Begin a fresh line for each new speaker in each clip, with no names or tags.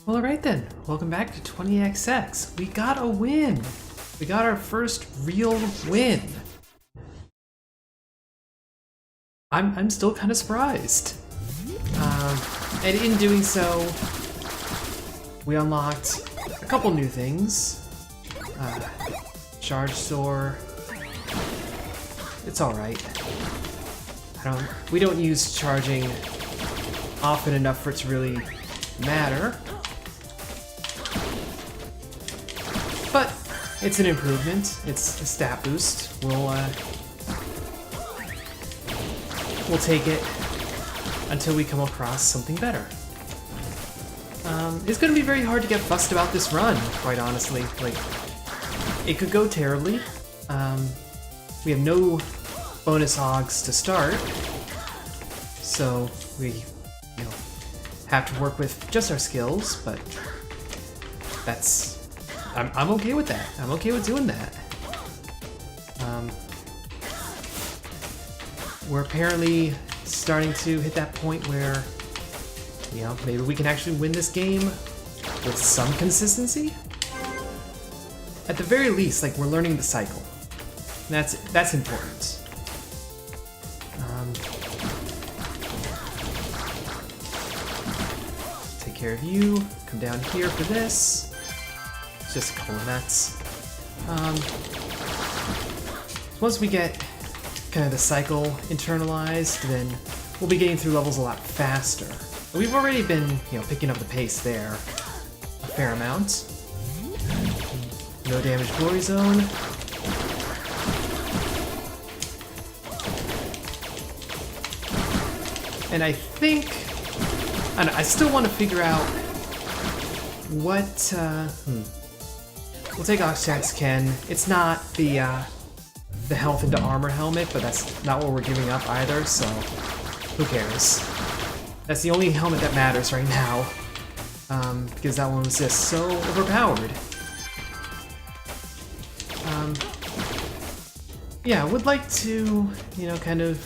Well, alright then. Welcome back to 20XX. We got a win! We got our first real win. I'm still kind of surprised. And in doing so, we unlocked a couple new things. Charge Soar. It's alright. We don't use charging often enough for it to really matter. But it's an improvement. It's a stat boost. We'll take it until we come across something better. It's gonna be very hard to get fussed about this run, quite honestly. Like, it could go terribly. We have no bonus hogs to start, so we, have to work with just our skills. But I'm okay with that. I'm okay with doing that. We're apparently starting to hit that point where, maybe we can actually win this game with some consistency. At the very least, like, we're learning the cycle. That's important. Take care of you. Come down here for this. It's just a couple of nuts. Once we get kind of the cycle internalized, then we'll be getting through levels a lot faster. We've already been, picking up the pace there a fair amount. No damage glory zone. And I think, I still want to figure out what, we'll take Oxjack's Ken. It's not the health into armor helmet, but that's not what we're giving up either, so who cares? That's the only helmet that matters right now, because that one was just so overpowered. Yeah, I would like to, kind of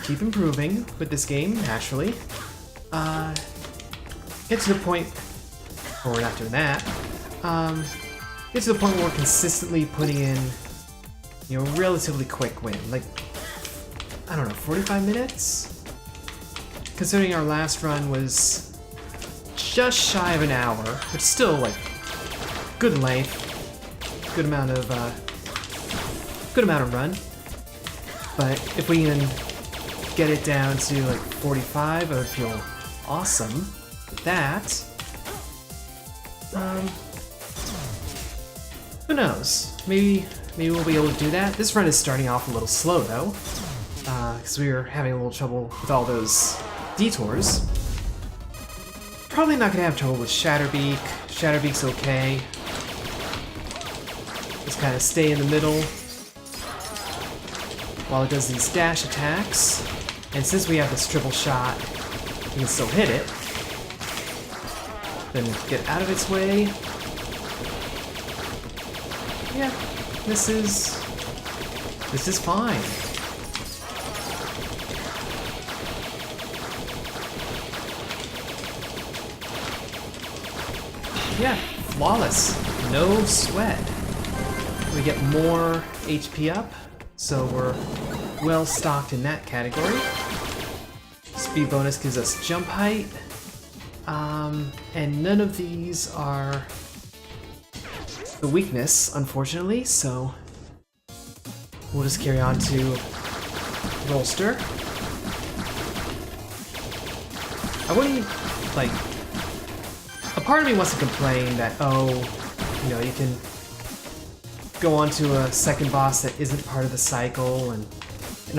keep improving with this game, naturally. Get to the point, or we're not doing that, get to the point where we're consistently putting in, relatively quick win. Like, I don't know, 45 minutes? Considering our last run was just shy of an hour, which still, like, good length, good amount of run. But if we can get it down to like 45, I would feel awesome with that. Who knows? Maybe we'll be able to do that. This run is starting off a little slow though, because we were having a little trouble with all those detours. Probably not gonna have trouble with Shatterbeak. Shatterbeak's okay. Just kind of stay in the middle while it does these dash attacks. And since we have this triple shot, we can still hit it. Then get out of its way. Yeah, this is fine. Yeah, flawless. No sweat. We get more HP up, so we're well stocked in that category. Speed bonus gives us jump height. And none of these are the weakness, unfortunately, so we'll just carry on to Rolster. I wouldn't, like, a part of me wants to complain that, you can go on to a second boss that isn't part of the cycle and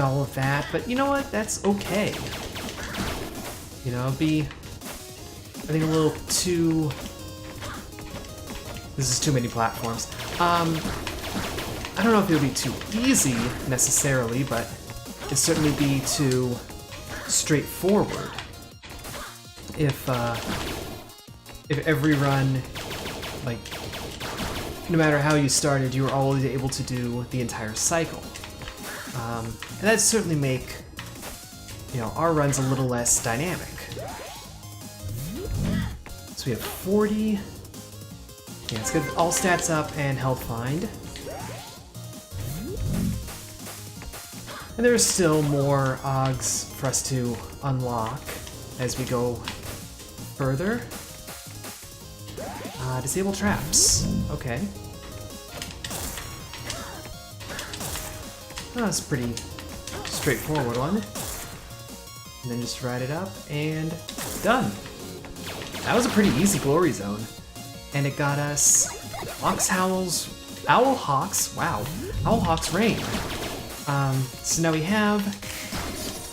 all of that, but you know what? That's okay. It'd be, I think, a little too... This is too many platforms. I don't know if it'll be too easy, necessarily, but it'd certainly be too straightforward. If every run, like, no matter how you started, you were always able to do the entire cycle. And that'd certainly make, our runs a little less dynamic. So we have 40. Yeah, let's get all stats up and health find. And there's still more Ogs for us to unlock as we go further. Disable traps. Okay. Oh, that's a pretty straightforward one. And then just ride it up, and done. That was a pretty easy glory zone. And it got us Owl Hawk's Reign. So now we have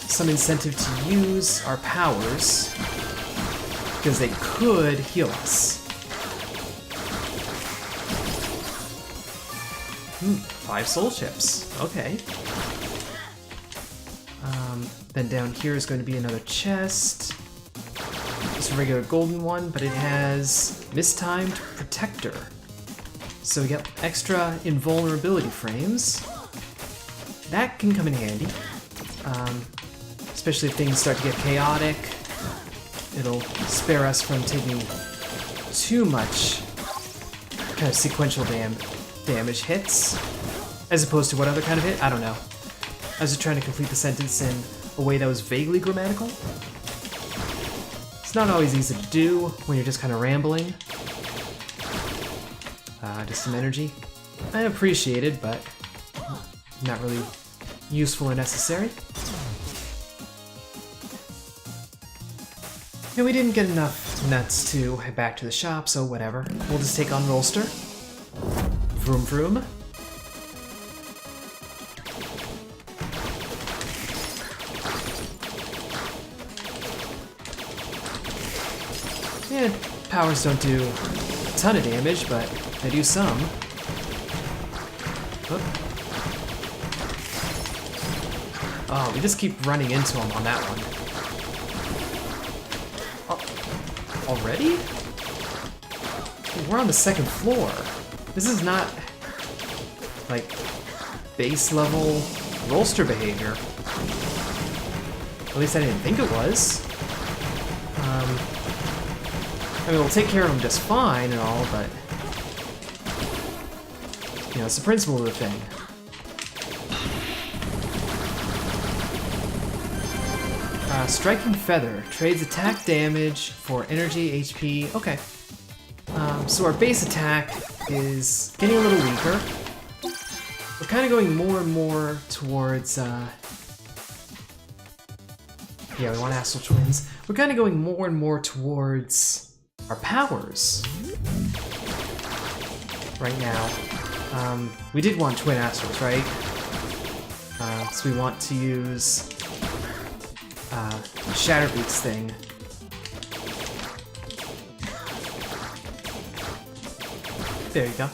some incentive to use our powers, because they could heal us. 5 soul chips. Okay. Then down here is going to be another chest. Just a regular golden one, but it has mistimed protector. So we get extra invulnerability frames. That can come in handy. Especially if things start to get chaotic. It'll spare us from taking too much kind of sequential damage hits. As opposed to what other kind of hit? I don't know. I was just trying to complete the sentence in a way that was vaguely grammatical. It's not always easy to do when you're just kind of rambling. Just some energy. I appreciate it, but not really useful or necessary. And we didn't get enough nuts to head back to the shop, so whatever. We'll just take on Rolster. Vroom vroom. Yeah, powers don't do a ton of damage, but they do some. Oh, we just keep running into him on that one. Oh, already? We're on the second floor. This is not, like, base level Rolster behavior. At least I didn't think it was. I mean, we'll take care of him just fine and all, but you know, it's the principle of the thing. Striking Feather trades attack damage for energy, HP. Okay. So our base attack is getting a little weaker. We're kind of going more and more towards. Yeah, we want Astral Twins. We're kind of going more and more towards our powers right now. We did want Twin Astrals, right? So we want to use Shatterbeak's thing. There you go.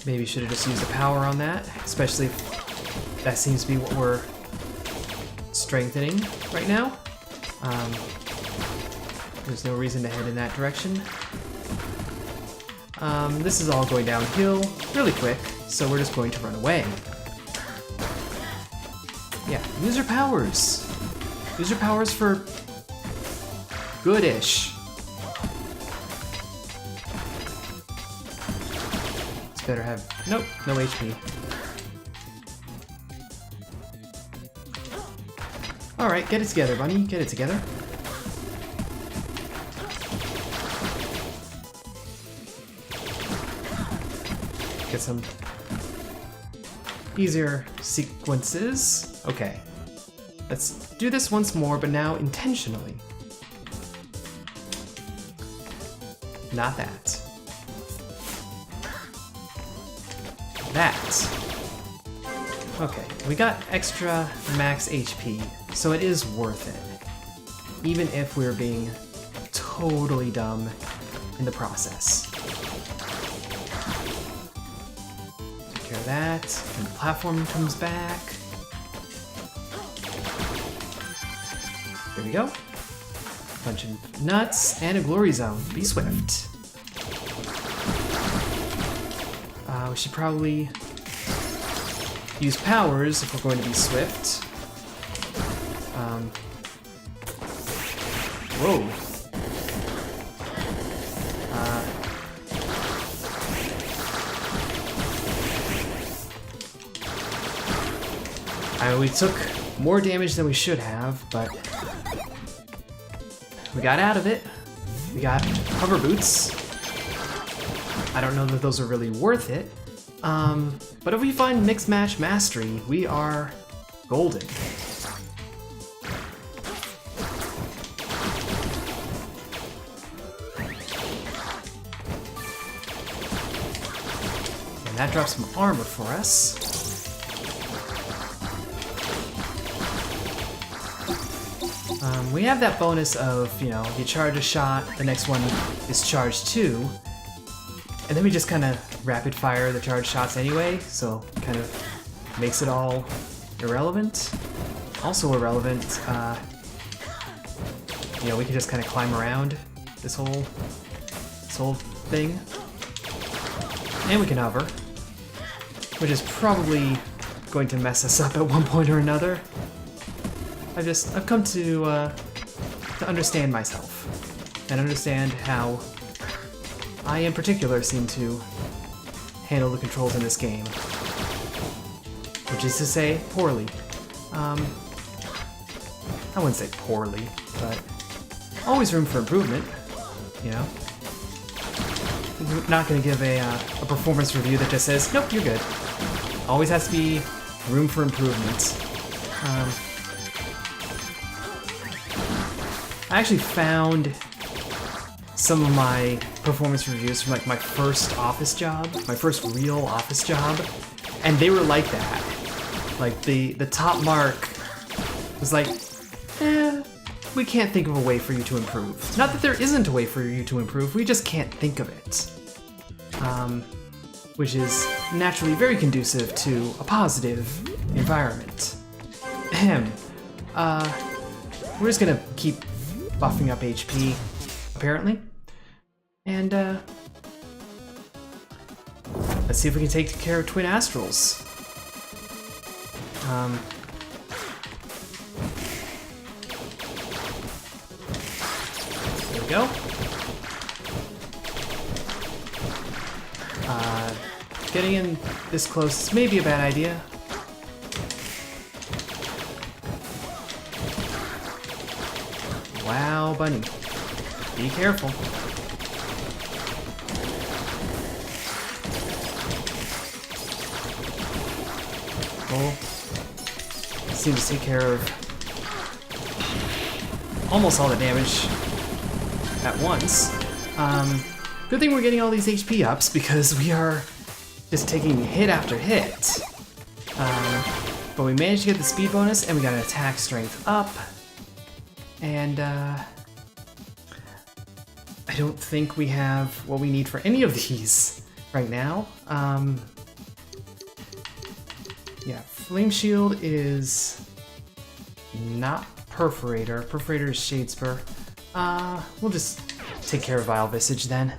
Maybe should have just used the power on that, especially if that seems to be what we're strengthening right now. There's no reason to head in that direction. This is all going downhill really quick, so we're just going to run away. Yeah, use your powers. Use your powers for good-ish. It's better have... Nope, no HP. Alright, get it together, bunny. Get it together. Get some easier sequences. Okay. Let's do this once more, but now intentionally. Not that. That. Okay, we got extra max HP, so it is worth it. Even if we're being totally dumb in the process. Take care of that, and the platform comes back. There we go. Bunch of nuts and a glory zone. Be swift. We should probably use powers if we're going to be swift. Whoa. We took more damage than we should have, but we got out of it. We got hover boots. I don't know that those are really worth it. But if we find mixed match mastery, we are golden. And that drops some armor for us. We have that bonus of, you know, you charge a shot, the next one is charged too, and then we just kind of rapid fire the charge shots anyway, so kind of makes it all irrelevant. Also irrelevant, you know, we can just kind of climb around this whole thing, and we can hover, which is probably going to mess us up at one point or another. I've come to understand myself and understand how I in particular seem to handle the controls in this game, which is to say poorly. I wouldn't say poorly, but always room for improvement, you know? I'm not going to give a performance review that just says, nope, you're good. Always has to be room for improvement. I actually found some of my performance reviews from like my first office job, my first real office job, and they were like that. Like the top mark was like, we can't think of a way for you to improve. Not that there isn't a way for you to improve, we just can't think of it. Which is naturally very conducive to a positive environment. Ahem. We're just gonna keep buffing up HP, apparently. And, let's see if we can take care of Twin Astrals. There we go. Getting in this close may be a bad idea. Wow, bunny. Be careful. Well, seem to take care of almost all the damage at once. Good thing we're getting all these HP ups because we are just taking hit after hit. But we managed to get the speed bonus and we got an attack strength up. And I don't think we have what we need for any of these right now. Yeah, Flame Shield is not Perforator. Perforator is Shadespur. We'll just take care of Vile Visage then.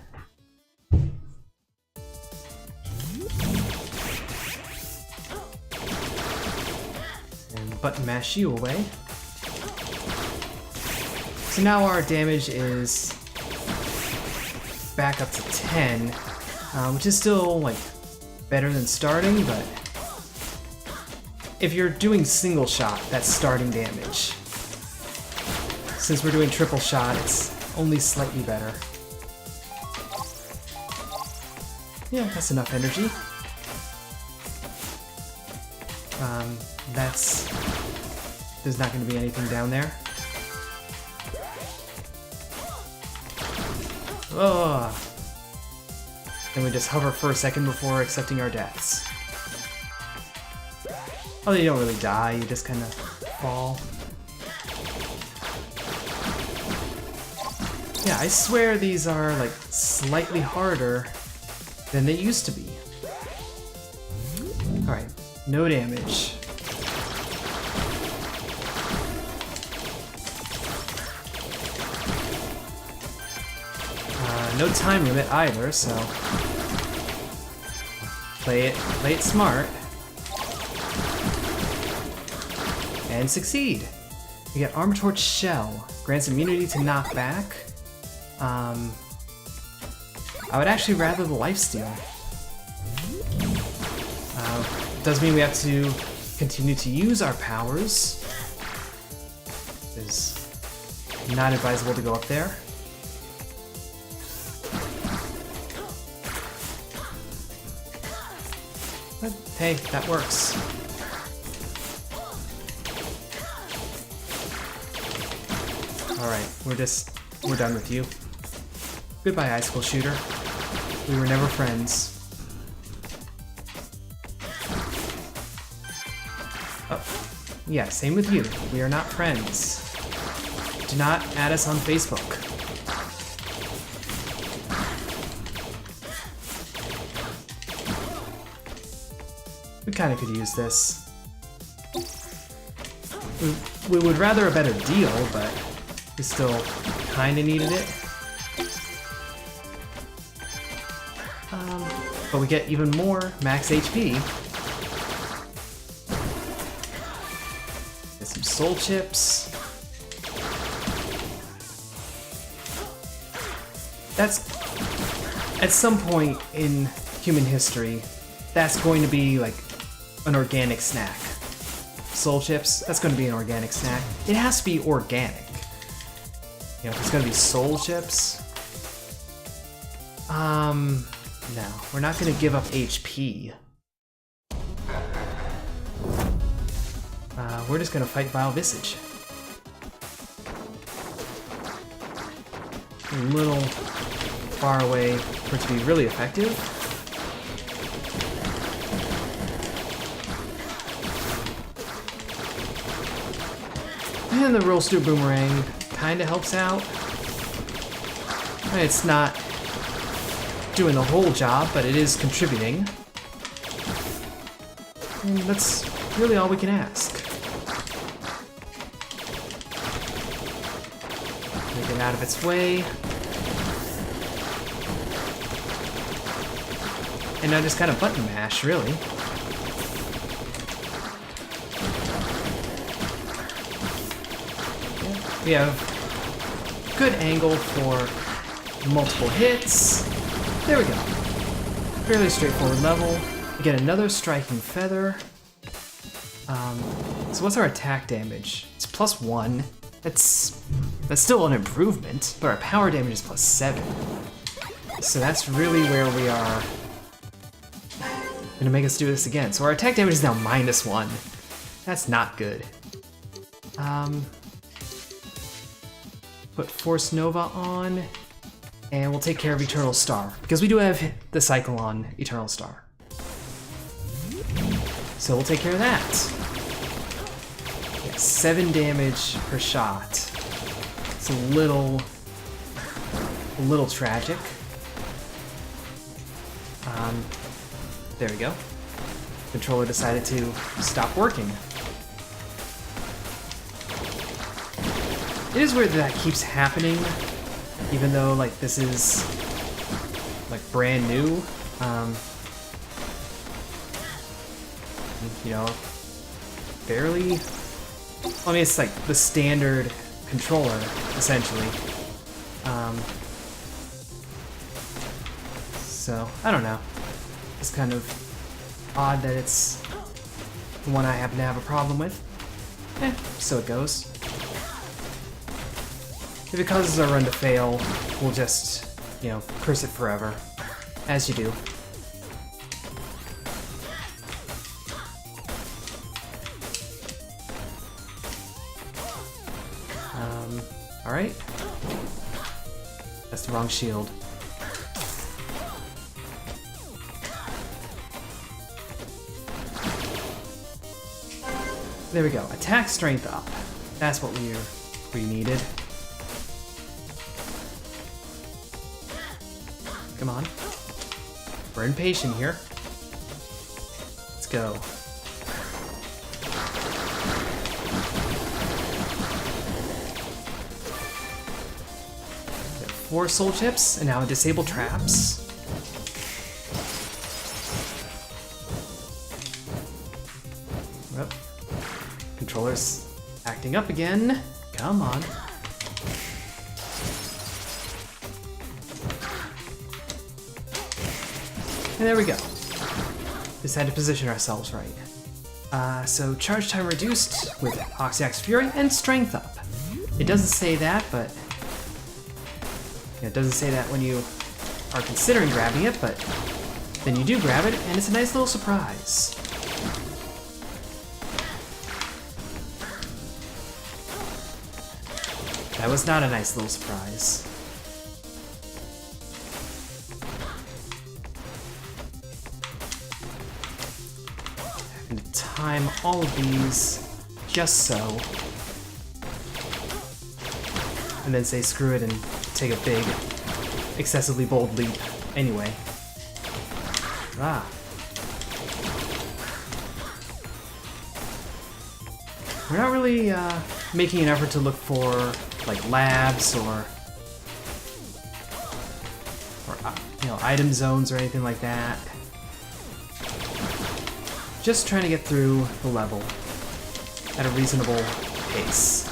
And button mash you away. So now our damage is back up to 10, which is still like better than starting, but if you're doing single shot, that's starting damage. Since we're doing triple shot, it's only slightly better. Yeah, that's enough energy. There's not going to be anything down there. Ugh. Then we just hover for a second before accepting our deaths. Oh, you don't really die, you just kind of fall. Yeah, I swear these are like slightly harder than they used to be. Alright, no damage. No time limit either, so play it smart and succeed. We get Armor Torch Shell. Grants immunity to knockback. I would actually rather the lifesteal. Does mean we have to continue to use our powers. It's not advisable to go up there. But hey, that works. Alright, we're done with you. Goodbye, Icicle Shooter. We were never friends. Oh, yeah, same with you. We are not friends. Do not add us on Facebook. We kind of could use this. We would rather a better deal, but we still kind of needed it. But we get even more max HP. Get some soul chips. That's, at some point in human history, that's going to be like an organic snack. Soul chips, that's going to be an organic snack. It has to be organic. You know, if it's going to be soul chips. No, we're not going to give up HP. We're just going to fight Vile Visage. A little far away for it to be really effective. And the Rollster Boomerang kind of helps out. It's not doing the whole job, but it is contributing. And that's really all we can ask. Make it out of its way. And now just kind of button mash, really. Yeah, we have good angle for multiple hits. There we go. Fairly straightforward level. We get another Striking Feather. So what's our attack damage? It's +1. That's still an improvement, but our power damage is +7. So that's really where we are gonna make us do this again. So our attack damage is now -1. That's not good. Put Force Nova on. And we'll take care of Eternal Star, because we do have the cycle on Eternal Star. So we'll take care of that. Yeah, 7 damage per shot. It's a little tragic. There we go. Controller decided to stop working. It is weird that keeps happening. Even though, like, this is, like, brand new, you know, fairly, I mean, it's like the standard controller, essentially. So, I don't know. It's kind of odd that it's the one I happen to have a problem with. So it goes. If it causes our run to fail, we'll just, you know, curse it forever. As you do. Alright. That's the wrong shield. There we go. Attack strength up. That's what we needed. Come on. We're impatient here. Let's go. Got 4 soul chips, and now disable traps. Well, controller's acting up again. Come on. And there we go. Just had to position ourselves right. So charge time reduced with Oxyax Fury and strength up. It doesn't say that, but it doesn't say that when you are considering grabbing it, but then you do grab it, and it's a nice little surprise. That was not a nice little surprise. And to time all of these just so. And then say screw it and take a big, excessively bold leap anyway. Ah. We're not really making an effort to look for like labs or item zones or anything like that. Just trying to get through the level at a reasonable pace.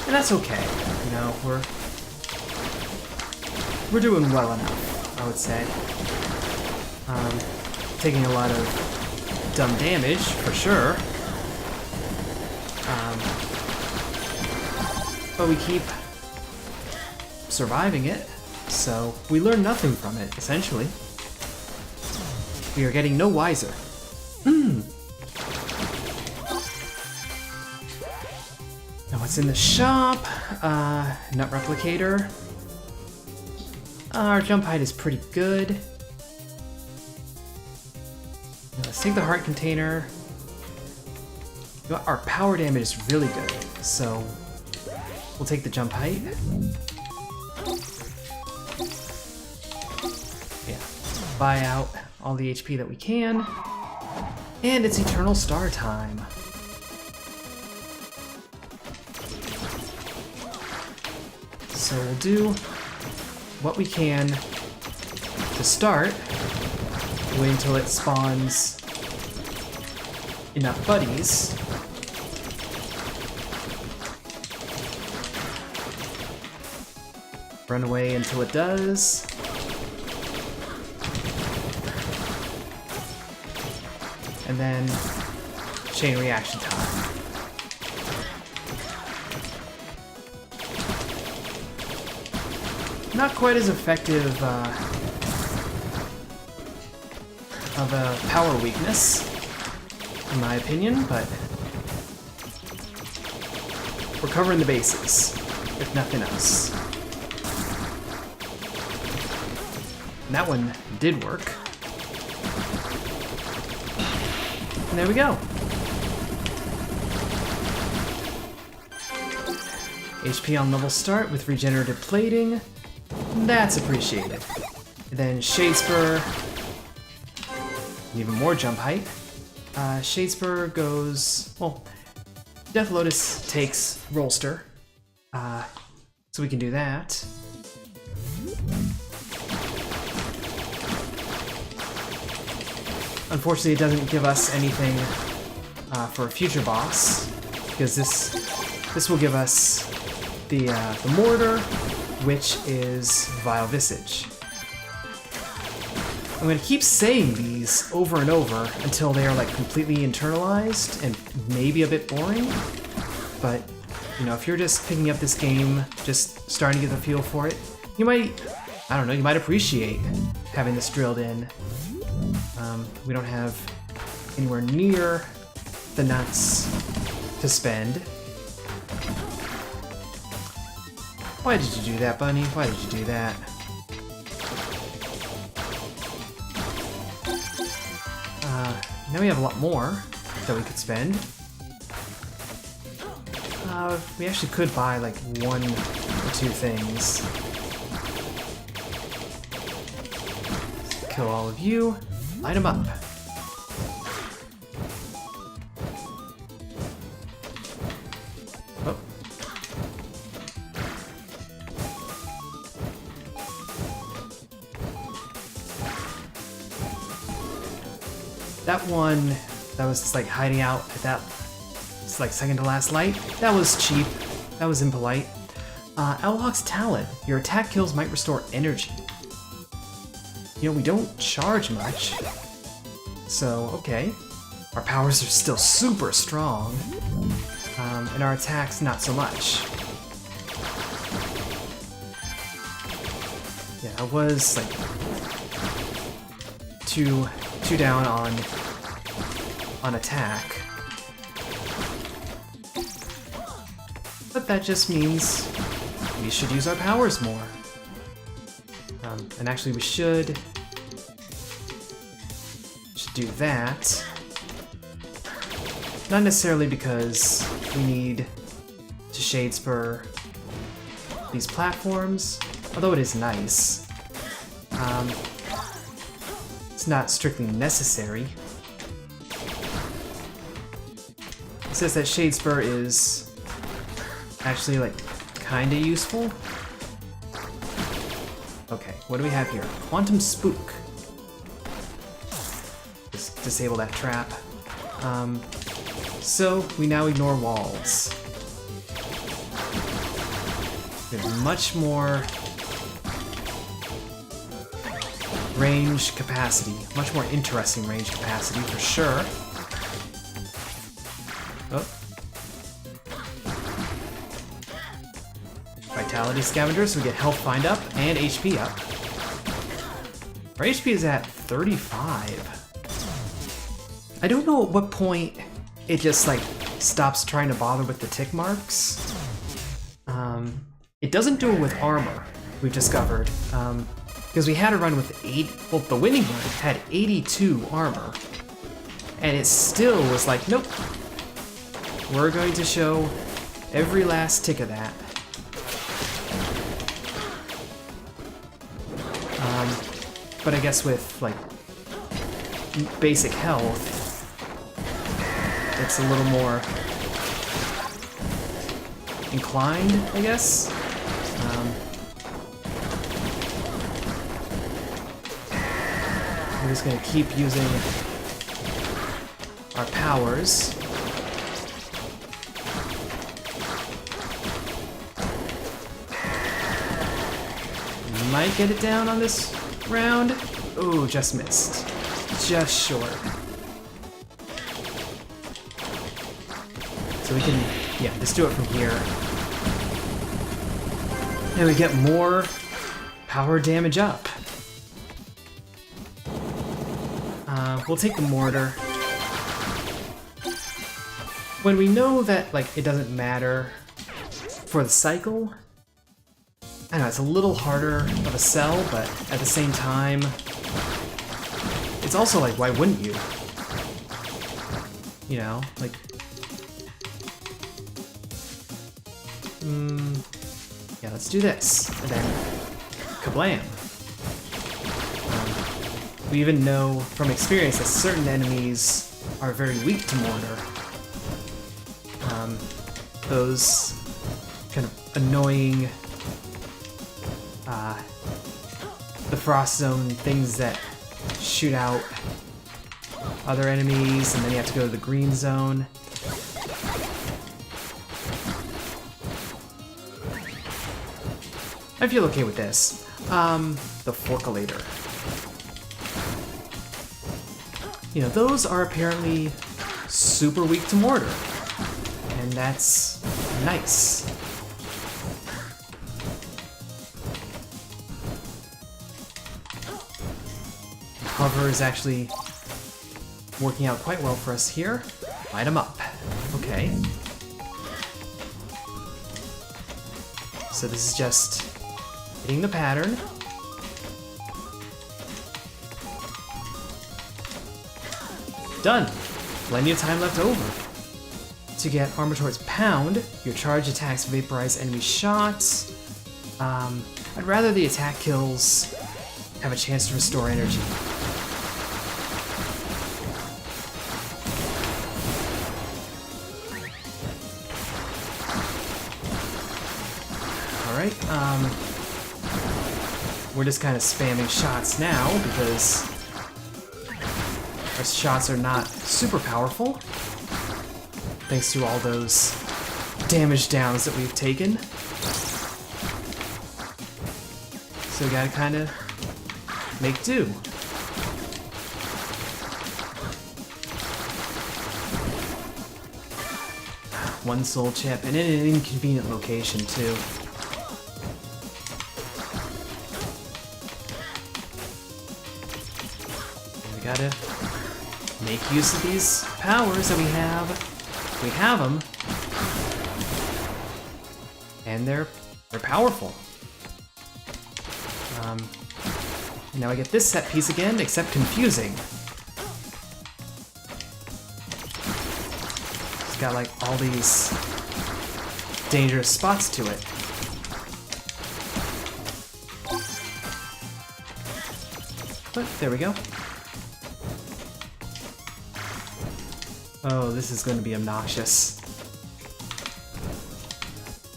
And that's okay, you know, we're doing well enough, I would say. Taking a lot of dumb damage, for sure. But we keep surviving it, so we learn nothing from it, essentially. We are getting no wiser. Now what's in the shop? Nut replicator. Our jump height is pretty good. Let's take the heart container. You know, our power damage is really good, so we'll take the jump height. Yeah, buy out all the HP that we can. And it's Eternal Star time. So we'll do what we can to start. Wait until it spawns enough buddies. Run away until it does. And then chain reaction time. Not quite as effective of a power weakness, in my opinion, but we're covering the bases, if nothing else. And that one did work. And there we go. HP on level start with regenerative plating. That's appreciated. And then Shade Spur. Even more jump height. Shade Spur goes... Well, Death Lotus takes Rollster. So we can do that. Unfortunately, it doesn't give us anything for a future boss, because this will give us the Mortar, which is Vile Visage. I'm going to keep saying these over and over until they are like completely internalized and maybe a bit boring, but you know, if you're just picking up this game, just starting to get the feel for it, you might, I don't know, you might appreciate having this drilled in. We don't have anywhere near the nuts to spend. Why did you do that, Bunny? Why did you do that? Now we have a lot more that we could spend. We actually could buy like 1 or 2 things. Kill all of you. Light them up. Oh. That one that was just like hiding out at that It's like second to last light. That was cheap. That was impolite. Owlhawk's Talon. Your attack kills might restore energy. You know, we don't charge much. So, okay. Our powers are still super strong. And our attacks not so much. Yeah, I was like two down on attack. But that just means we should use our powers more. And actually we should do that. Not necessarily because we need to Shade Spur these platforms, although it is nice. It's not strictly necessary. It says that Shade Spur is actually like kinda useful. Okay, what do we have here? Quantum Spook. Just disable that trap. So we now ignore walls. We have much more range capacity, much more interesting range capacity for sure. Oh. Vitality Scavenger, so we get health find up and HP up. Our HP is at 35. I don't know at what point it just like stops trying to bother with the tick marks. It doesn't do it with armor, we've discovered. Because we had a run with the winning run had 82 armor. And it still was like, nope. We're going to show every last tick of that. But I guess with like basic health, it's a little more inclined, I guess. We're just gonna keep using our powers. Might get it down on this round. Ooh, just missed. Just short. So we can, yeah, just do it from here. And we get more power damage up. We'll take the mortar. When we know that, like, it doesn't matter for the cycle, I know it's a little harder of a sell, but at the same time, it's also like, why wouldn't you? You know, like, yeah, let's do this, and then kablam. We even know from experience that certain enemies are very weak to mortar. Those kind of annoying the frost zone things that shoot out other enemies, and then you have to go to the green zone. I feel okay with this. The Forculator. You know, those are apparently super weak to mortar, and that's nice. Hover is actually working out quite well for us here. Light them up. Okay. So this is just hitting the pattern. Done! Plenty of time left over. To get Armor towards Pound, your charge attacks vaporize enemy shots. I'd rather the attack kills have a chance to restore energy. Alright, we're just kind of spamming shots now because our shots are not super powerful. thanks to all those damage downs that we've taken. So we gotta kind of make do. One soul chip, and in an inconvenient location too. And we gotta make use of these powers that we have. We have them, and they're powerful. Now I get this set piece again, except confusing. It's got like all these dangerous spots to it. But there we go. Oh, this is going to be obnoxious.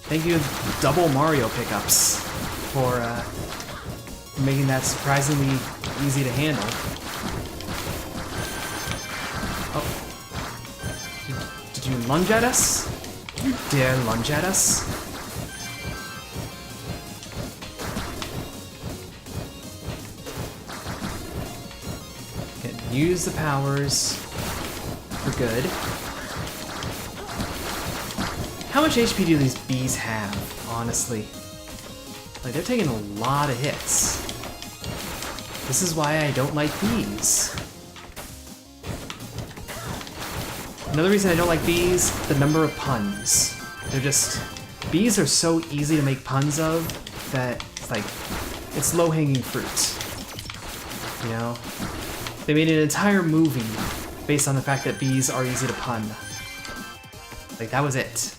Thank you, double Mario pickups, for making that surprisingly easy to handle. Oh. Did you lunge at us? You dare lunge at us? Can use the powers for good. How much HP do these bees have, honestly? Like, they're taking a lot of hits. This is why I don't like bees. Another reason I don't like bees, the number of puns. They're just... Bees are so easy to make puns of that, like, it's low-hanging fruit. You know? They made an entire movie based on the fact that bees are easy to pun. Like, that was it.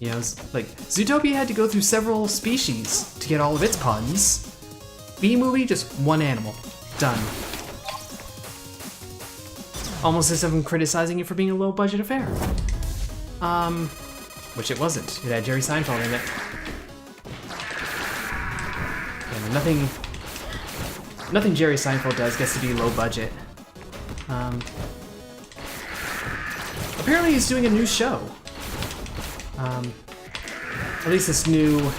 You know, like, Zootopia had to go through several species to get all of its puns. Bee Movie, just one animal. Done. Almost as if I'm criticizing it for being a low-budget affair. Which it wasn't. It had Jerry Seinfeld in it. Yeah, nothing Jerry Seinfeld does gets to be low-budget. Apparently he's doing a new show. At least it's new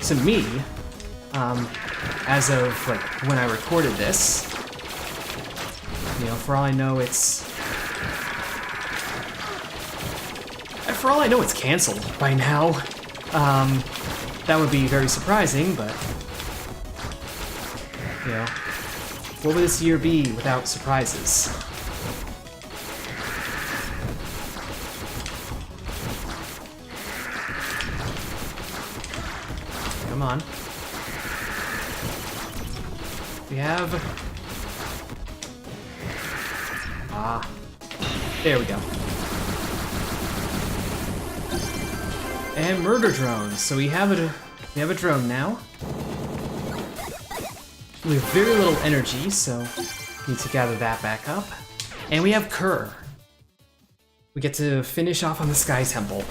to me, as of, like, when I recorded this. You know, for all I know, it's... For all I know, it's canceled by now. That would be very surprising, but... You know, what would this year be without surprises? Come on. We have... Ah. There we go. And murder drones. So we have a drone now. We have very little energy, so need to gather that back up. And we have Kerr. We get to finish off on the Sky Temple.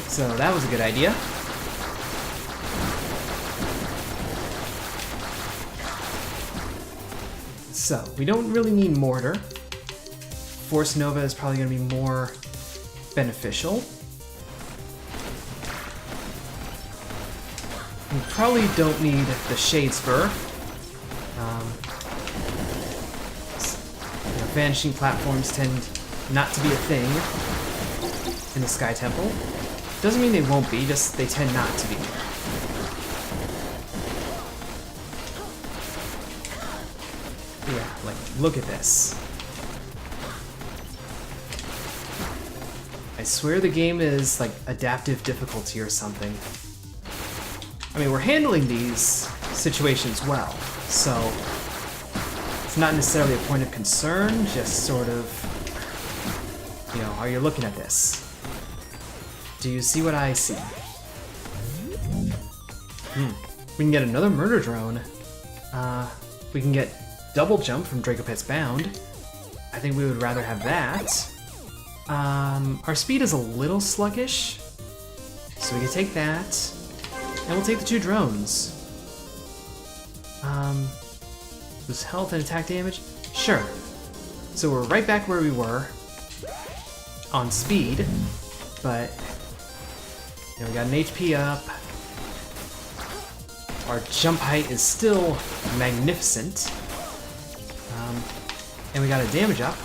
So that was a good idea. So, we don't really need Mortar. Force Nova is probably going to be more beneficial. We probably don't need the Shade Spur. You know, vanishing platforms tend not to be a thing in the Sky Temple. Doesn't mean they won't be, just they tend not to be. Yeah, like, look at this. I swear the game is, like, adaptive difficulty or something. I mean, we're handling these situations well, so it's not necessarily a point of concern, just sort of, you know, are you looking at this? Do you see what I see? We can get another murder drone. We can get double jump from Dracopet's Bound. I think we would rather have that. Our speed is a little sluggish, so we can take that. And we'll take the 2 drones. Boost health and attack damage? Sure. So we're right back where we were. on speed, but you know, we got an HP up. Our jump height is still magnificent. And we got a damage up.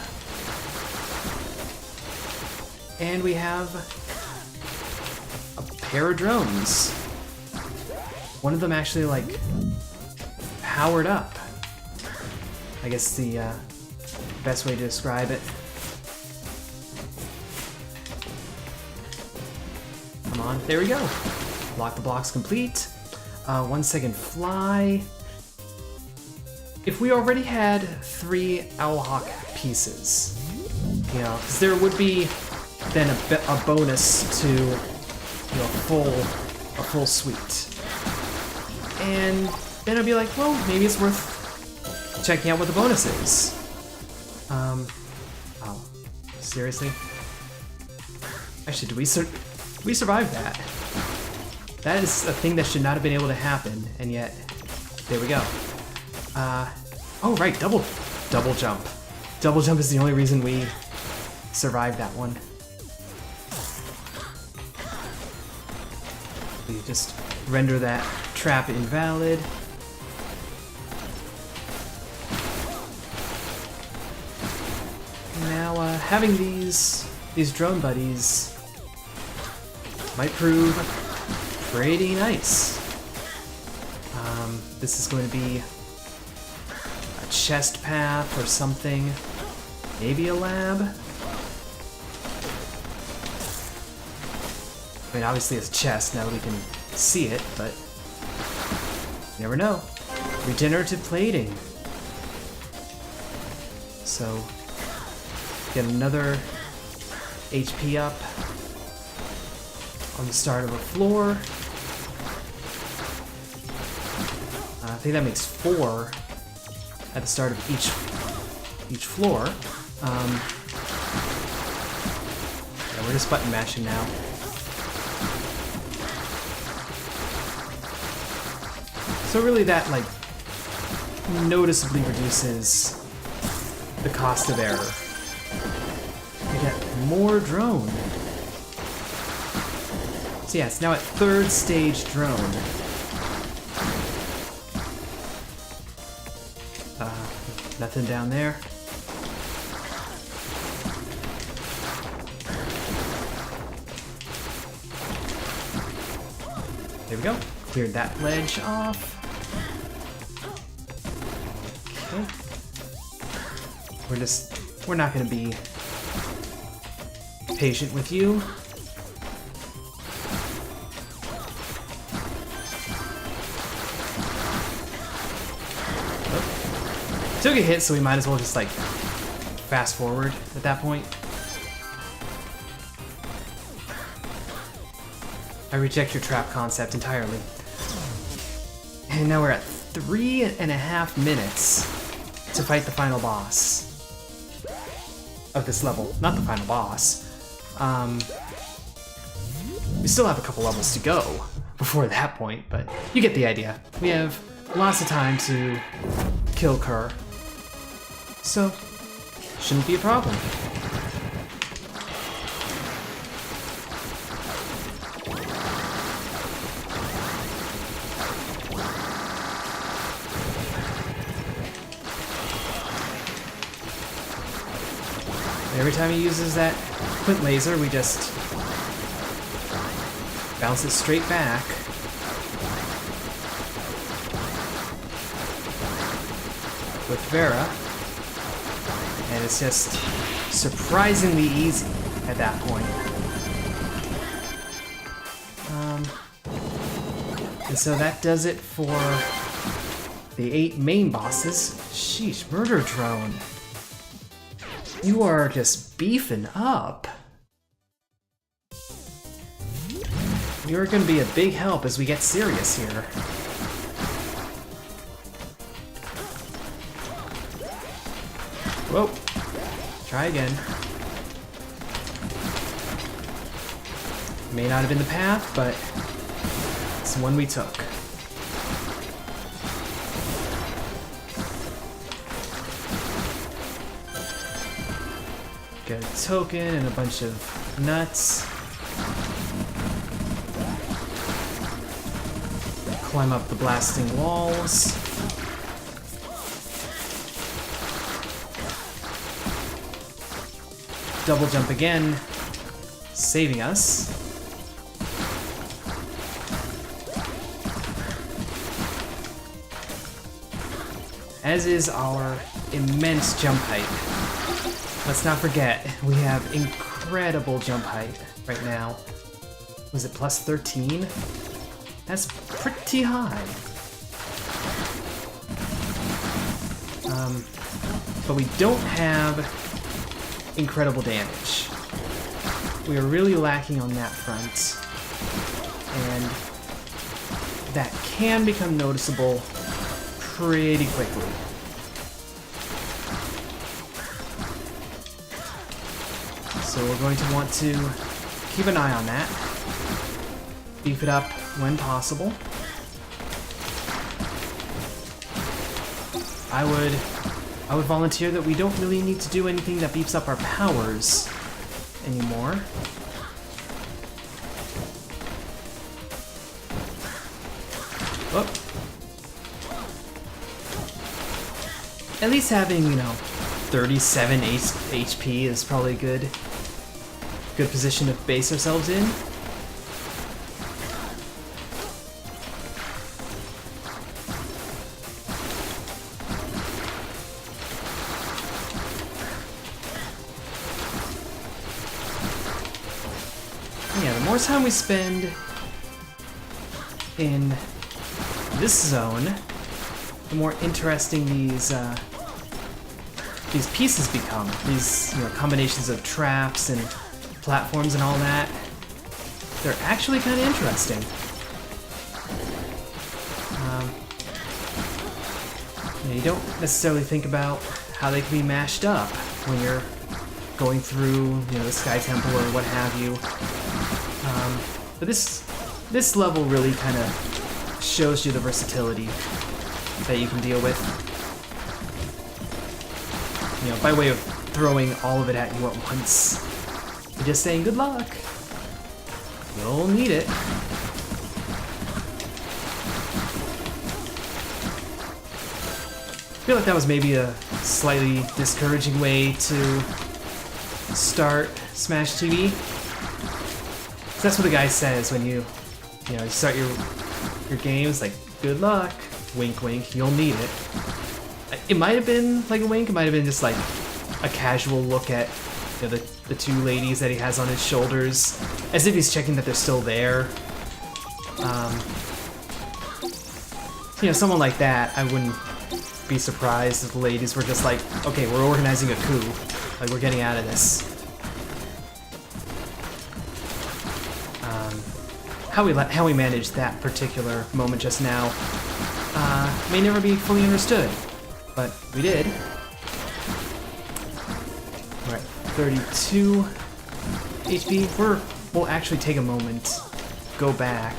And we have a pair of drones. One of them actually, like, powered up. I guess the best way to describe it. Come on, there we go. Lock the blocks complete. 1 second fly. If we already had 3 Owlhawk pieces, you know, because there would be then a bonus to, you know, a full suite. And then I'd be like, well, maybe it's worth checking out what the bonus is. Oh, seriously? Actually, did we survive that? That is a thing that should not have been able to happen, and yet, there we go. Oh right, double jump. Double jump is the only reason we survived that one. We just render that trap invalid. Now, having these drone buddies might prove pretty nice. This is going to be a chest path or something. Maybe a lab? I mean, obviously it's a chest now that we can see it, but you never know. Regenerative plating. So, get another HP up on the start of a floor. I think that makes 4 at the start of each floor. Yeah, we're just button mashing now. So really that, like, noticeably reduces the cost of error. We get more drone. So yeah, it's now at 3rd stage drone. Nothing down there. There we go. Cleared that ledge off. Okay. We're not gonna be patient with you. Took a hit, so we might as well just, like, fast forward at that point. I reject your trap concept entirely. And now we're at 3.5 minutes to fight the final boss of this level. Not the final boss. We still have a couple levels to go before that point, but you get the idea. We have lots of time to kill Kerr. So, shouldn't be a problem. Every time he uses that quint laser, we just bounce it straight back. With Vera. And it's just surprisingly easy at that point. And so that does it for the 8 main bosses. Sheesh, Murder Drone. You are just beefing up. You're gonna be a big help as we get serious here. Whoa. Try again. May not have been the path, but it's the one we took. Get a token and a bunch of nuts. Climb up the blasting walls. Double jump again, saving us. As is our immense jump height. Let's not forget, we have incredible jump height right now. Was it plus 13? That's pretty high. But we don't have incredible damage. We are really lacking on that front. And that can become noticeable pretty quickly. So we're going to want to keep an eye on that. Beef it up when possible. I would volunteer that we don't really need to do anything that beefs up our powers anymore. Whoop. At least having, 37 HP is probably a good position to base ourselves in. Yeah, the more time we spend in this zone, the more interesting these pieces become. These combinations of traps and platforms and all that. They're actually kind of interesting. You don't necessarily think about how they can be mashed up when you're going through, the Sky Temple or what have you. But this level really kind of shows you the versatility that you can deal with. By way of throwing all of it at you at once. You're just saying good luck. You'll need it. I feel like that was maybe a slightly discouraging way to start Smash TV. That's what the guy says when you start your games, like, good luck, wink wink, you'll need it. It might have been like a wink, it might have been just like a casual look at the two ladies that he has on his shoulders, as if he's checking that they're still there. Someone like that, I wouldn't be surprised if the ladies were just like, okay, we're organizing a coup, like we're getting out of this. How we managed that particular moment just now may never be fully understood, but we did. We're at 32 HP. We'll actually take a moment, go back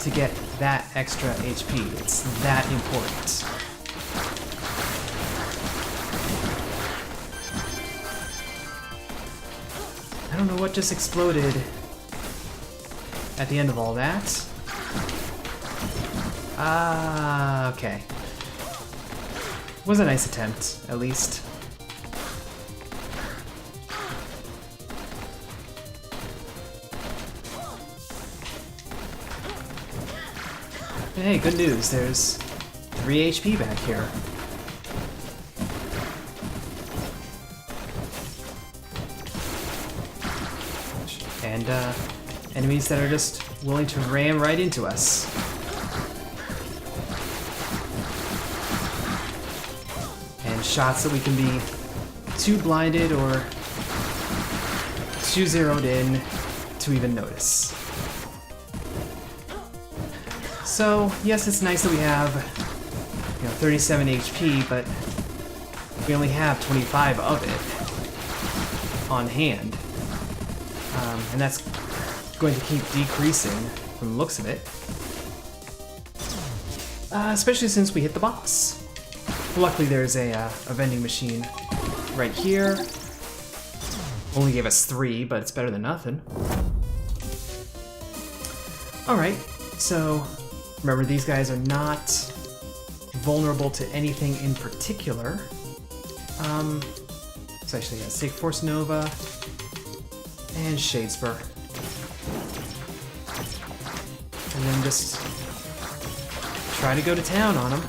to get that extra HP. It's that important. I don't know what just exploded at the end of all that. Okay. Was a nice attempt, at least. Hey, good news, there's 3 HP back here. And, enemies that are just willing to ram right into us. And shots that we can be too blinded or too zeroed in to even notice. So, yes, it's nice that we have 37 HP, but we only have 25 of it on hand. And that's going to keep decreasing from the looks of it. Especially since we hit the boss. Luckily there's a vending machine right here. Only gave us 3, but it's better than nothing. Alright, so remember these guys are not vulnerable to anything in particular. So actually, let's take Force Nova and Shadespur. And then just try to go to town on them.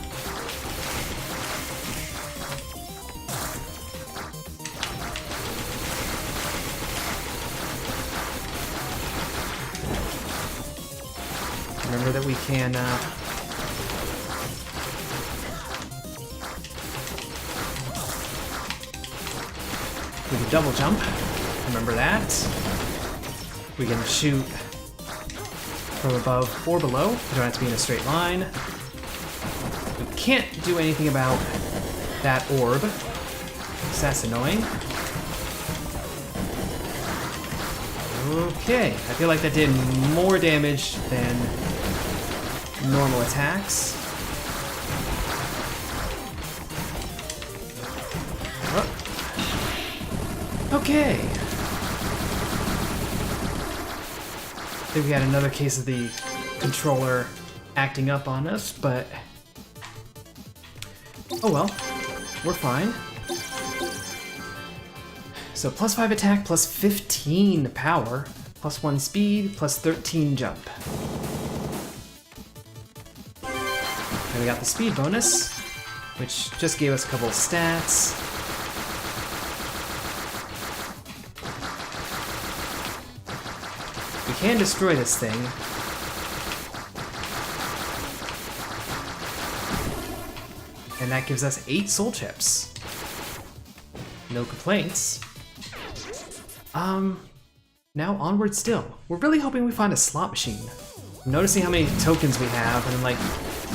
Remember that we can double jump. Remember that. We can shoot from above or below. You don't have to be in a straight line. We can't do anything about that orb, because that's annoying. Okay, I feel like that did more damage than normal attacks. Oh. Okay. I think we had another case of the controller acting up on us, but oh well, we're fine. So plus 5 attack, plus 15 power, plus 1 speed, plus 13 jump. And we got the speed bonus, which just gave us a couple of stats. We can destroy this thing. And that gives us 8 soul chips. No complaints. Now onward still. We're really hoping we find a slot machine. I'm noticing how many tokens we have, and I'm like,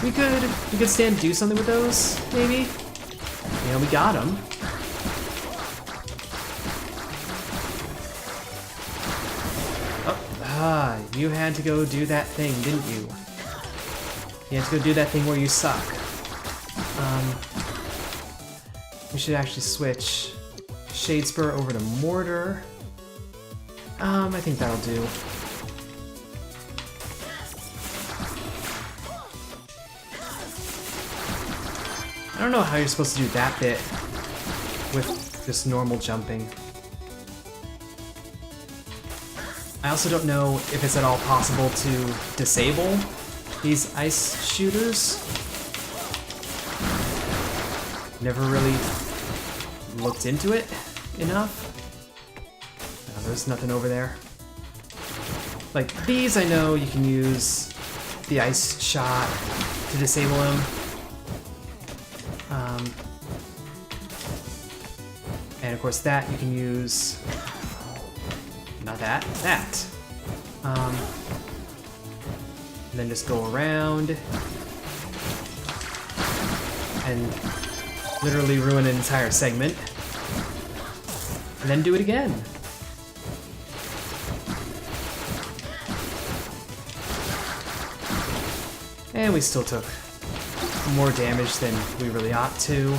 we could stand to do something with those, maybe? You know, we got them. Oh, you had to go do that thing, didn't you? You had to go do that thing where you suck. We should actually switch Shadespur over to Mortar. I think that'll do. I don't know how you're supposed to do that bit with just normal jumping. I also don't know if it's at all possible to disable these ice shooters. Never really looked into it enough. There's nothing over there. Like these, I know you can use the ice shot to disable them. And of course that you can use, not that, that. And then just go around and literally ruin an entire segment. And then do it again. And we still took more damage than we really ought to.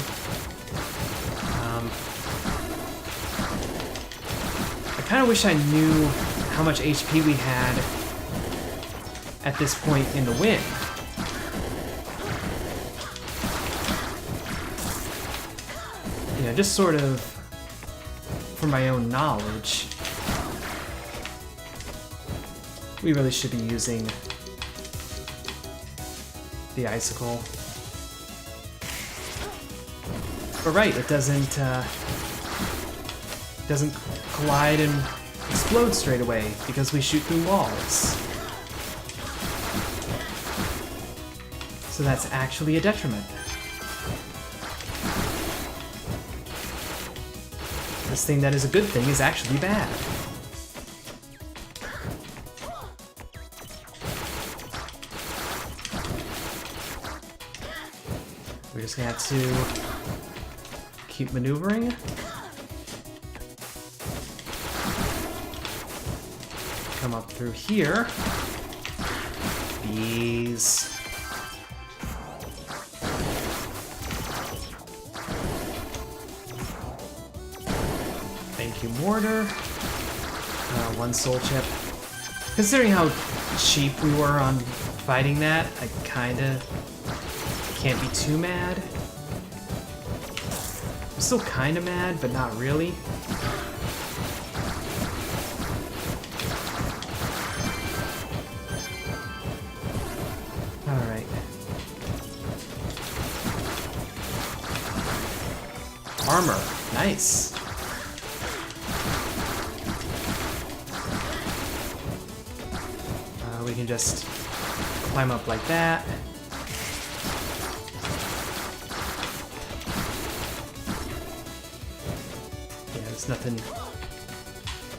I kind of wish I knew how much HP we had at this point in the win. You know, just sort of for my own knowledge. We really should be using the icicle. But right, it doesn't collide and explode straight away because we shoot through walls. So that's actually a detriment. This thing that is a good thing is actually bad. We're just gonna have to keep maneuvering. Come up through here. Bees. Thank you, order. One soul chip. Considering how cheap we were on fighting that, I kinda can't be too mad. I'm still kinda mad, but not really. Alright. Armor. Nice. We can just climb up like that. Yeah, there's nothing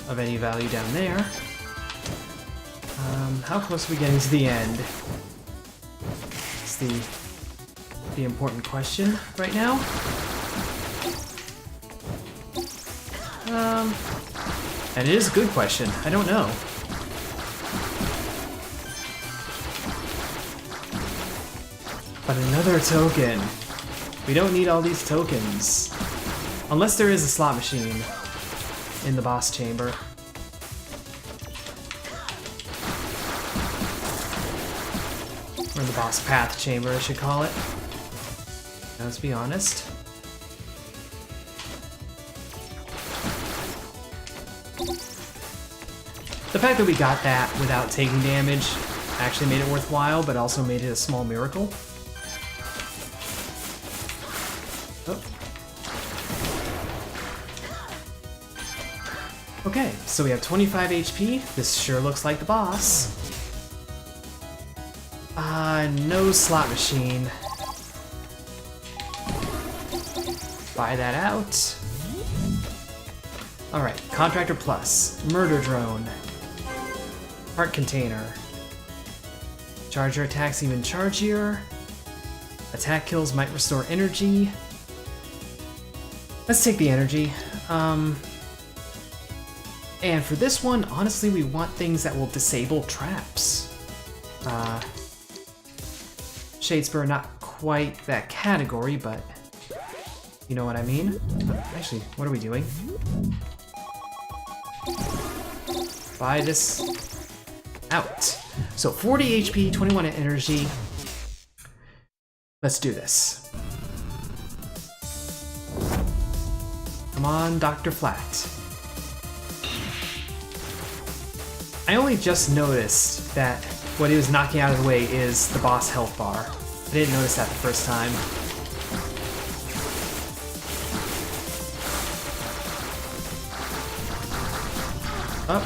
of any value down there. How close are we getting to the end? It's the important question right now. And it is a good question. I don't know. But another token. We don't need all these tokens. Unless there is a slot machine in the boss chamber. Or the boss path chamber, I should call it. Now, let's be honest. The fact that we got that without taking damage actually made it worthwhile, but also made it a small miracle. Oh. Okay, so we have 25 HP. This sure looks like the boss. No slot machine. Buy that out. Alright, Contractor Plus. Murder Drone. Heart Container. Charger attacks even chargier. Attack kills might restore energy. Let's take the energy. And for this one, honestly, we want things that will disable traps. Shadespur, not quite that category, but you know what I mean? Actually, what are we doing? Buy this out. So 40 HP, 21 energy. Let's do this. Come on, Dr. Flat. I only just noticed that what he was knocking out of the way is the boss health bar. I didn't notice that the first time. Up.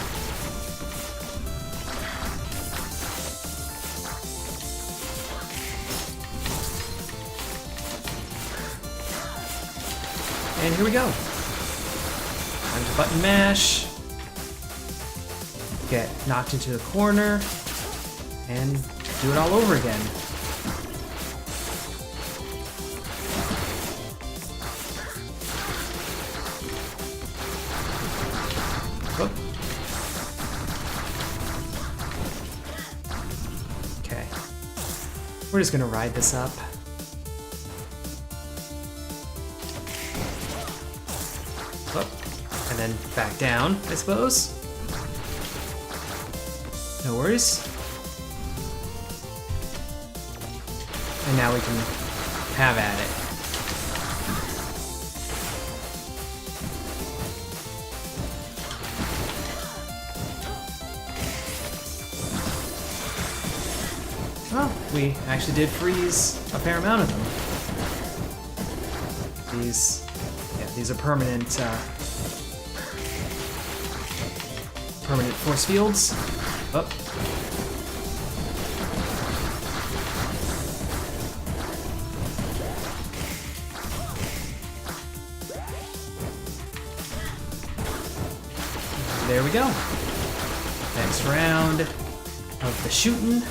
And here we go. Time to button mash. Get knocked into the corner. And do it all over again. Oh. Okay. We're just gonna ride this up. Oh. And then back down, I suppose. No worries. And now we can have at it. Well, we actually did freeze a fair amount of them. These are permanent, permanent force fields. Oh. There we go. Next round of the shooting.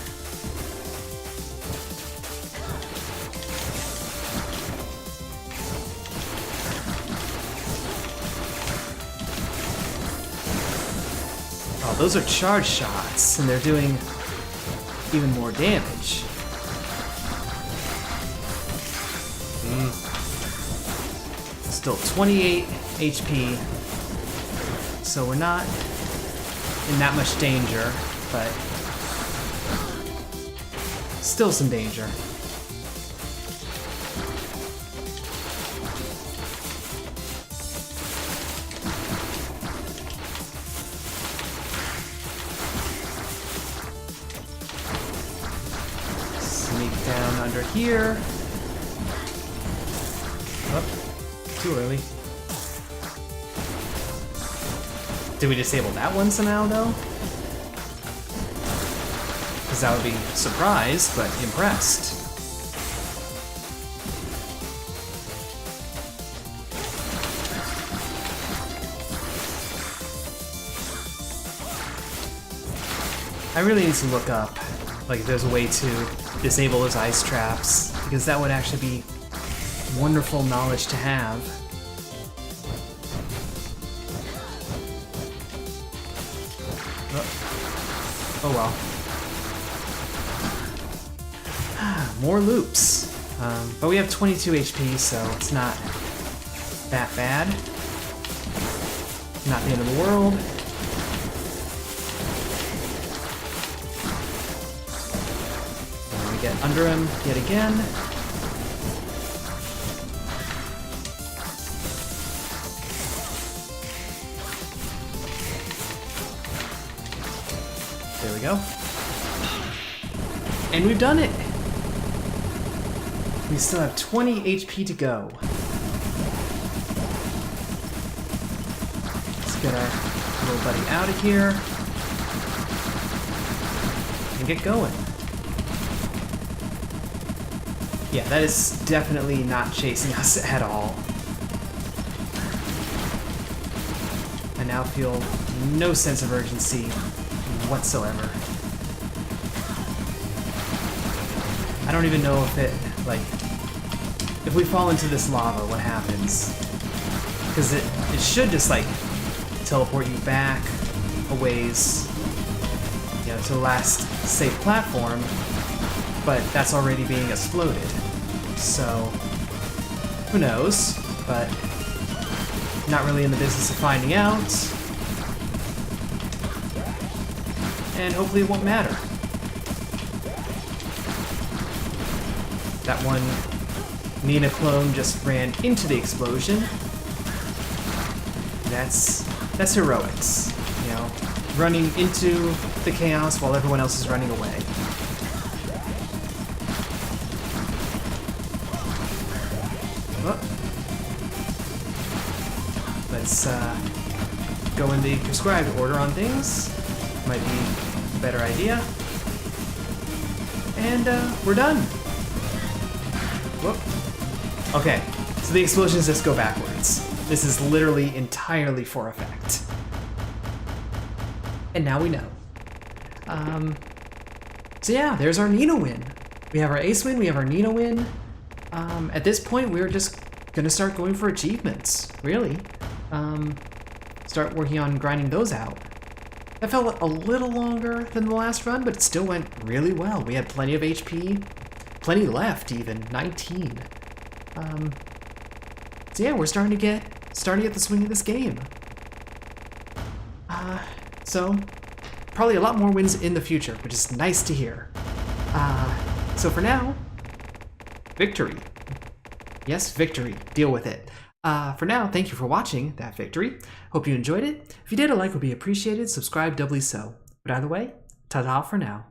Oh, those are charge shots, and they're doing even more damage. Still 28 HP. so we're not in that much danger, but still some danger. Sneak down under here. Oh, too early. Did we disable that one somehow, though? Because that would be surprised, but impressed. I really need to look up, like, if there's a way to disable those ice traps, because that would actually be wonderful knowledge to have. Oh well. More loops. But we have 22 HP, so it's not that bad. Not the end of the world. And we get under him yet again. There we go. And we've done it! We still have 20 HP to go. Let's get our little buddy out of here. And get going. Yeah, that is definitely not chasing us at all. I now feel no sense of urgency whatsoever. I don't even know if it, like, if we fall into this lava, what happens? Because it should just, like, teleport you back a ways, you know, to the last safe platform, but that's already being exploded. So, who knows? But not really in the business of finding out. And hopefully it won't matter. That one Nina clone just ran into the explosion. That's heroics, you know, running into the chaos while everyone else is running away. Oh. Let's go in the prescribed order on things. Might be a better idea. And we're done. Whoop. Okay, so the explosions just go backwards. This is literally entirely for effect. And now we know. So yeah, there's our Nina win. We have our Ace win, we have our Nina win. At this point, we're just gonna start going for achievements, really. Start working on grinding those out. That felt a little longer than the last run, but it still went really well. We had plenty of HP, plenty left even, 19. So yeah, we're starting to get the swing of this game. So probably a lot more wins in the future, which is nice to hear. So for now, victory. Yes, victory. Deal with it. For now, thank you for watching that victory. Hope you enjoyed it. If you did, a like would be appreciated. Subscribe doubly so. But either way, ta-ta for now.